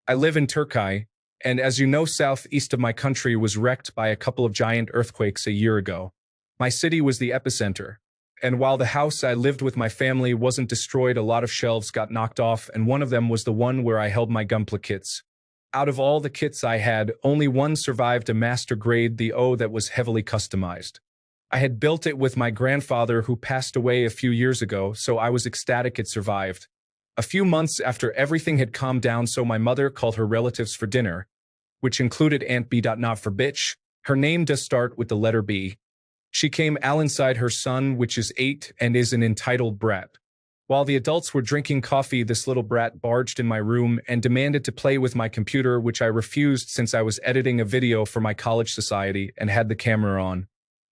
I live in Turkey, and as you know, southeast of my country was wrecked by a couple of giant earthquakes a year ago. My city was the epicenter. And while the house I lived with my family wasn't destroyed, a lot of shelves got knocked off, and one of them was the one where I held my Gunpla kits. Out of all the kits I had, only one survived a master grade, the O that was heavily customized. I had built it with my grandfather who passed away a few years ago, so I was ecstatic it survived. A few months after everything had calmed down, so my mother called her relatives for dinner, which included Aunt B. Not for bitch. Her name does start with the letter B. She came alongside her son, which is 8 and is an entitled brat. While the adults were drinking coffee, this little brat barged in my room and demanded to play with my computer, which I refused since I was editing a video for my college society and had the camera on.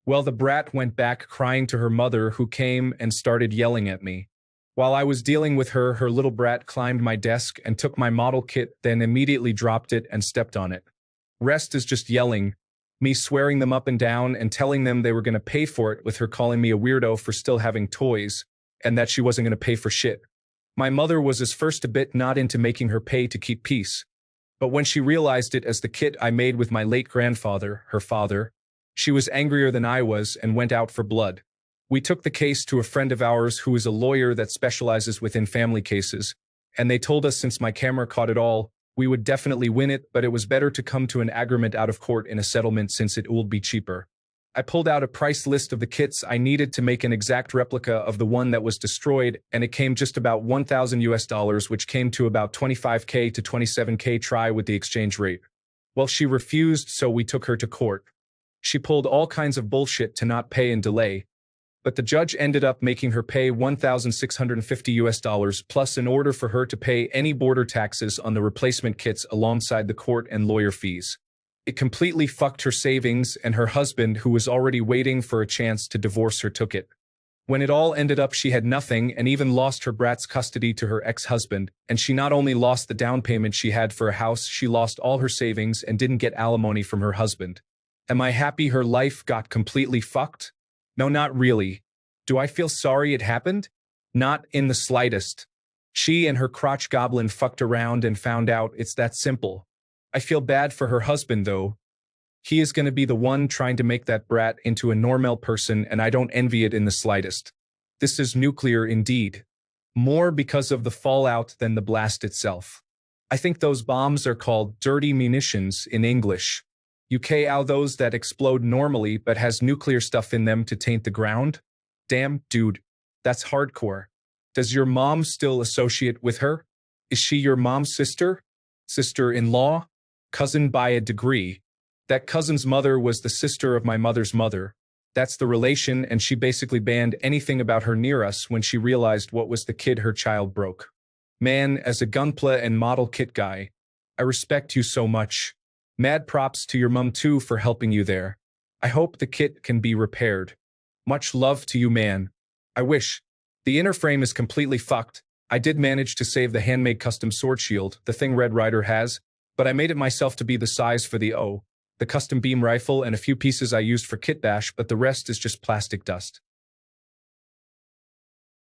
Well, the brat went back crying to her mother, who came and started yelling at me. While I was dealing with her, her little brat climbed my desk and took my model kit, then immediately dropped it and stepped on it. Rest is just yelling, me swearing them up and down and telling them they were going to pay for it, with her calling me a weirdo for still having toys, and that she wasn't going to pay for shit. My mother was at first a bit not into making her pay to keep peace. But when she realized it as the kit I made with my late grandfather, her father, she was angrier than I was and went out for blood. We took the case to a friend of ours who is a lawyer that specializes within family cases, and they told us since my camera caught it all, we would definitely win it, but it was better to come to an agreement out of court in a settlement since it would be cheaper. I pulled out a price list of the kits I needed to make an exact replica of the one that was destroyed, and it came just about $1,000, which came to about $25K to $27K try with the exchange rate. Well, she refused, so we took her to court. She pulled all kinds of bullshit to not pay and delay, but the judge ended up making her pay $1,650 plus an order for her to pay any border taxes on the replacement kits alongside the court and lawyer fees. It completely fucked her savings, and her husband, who was already waiting for a chance to divorce her, took it. When it all ended up, she had nothing and even lost her brat's custody to her ex-husband, and she not only lost the down payment she had for a house, she lost all her savings and didn't get alimony from her husband. Am I happy her life got completely fucked? No, not really. Do I feel sorry it happened? Not in the slightest. She and her crotch goblin fucked around and found out, it's that simple. I feel bad for her husband, though. He is going to be the one trying to make that brat into a normal person, and I don't envy it in the slightest. This is nuclear indeed. More because of the fallout than the blast itself. I think those bombs are called dirty munitions in English. UK how those that explode normally but has nuclear stuff in them to taint the ground? Damn, dude. That's hardcore. Does your mom still associate with her? Is she your mom's sister? Sister-in-law? Cousin by a degree. That cousin's mother was the sister of my mother's mother. That's the relation, and she basically banned anything about her near us when she realized what was the kid her child broke. Man, as a Gunpla and model kit guy, I respect you so much. Mad props to your mum too for helping you there. I hope the kit can be repaired. Much love to you, man. I wish. The inner frame is completely fucked. I did manage to save the handmade custom sword shield, the thing Red Rider has, but I made it myself to be the size for the O, the custom beam rifle, and a few pieces I used for kit bash, but the rest is just plastic dust.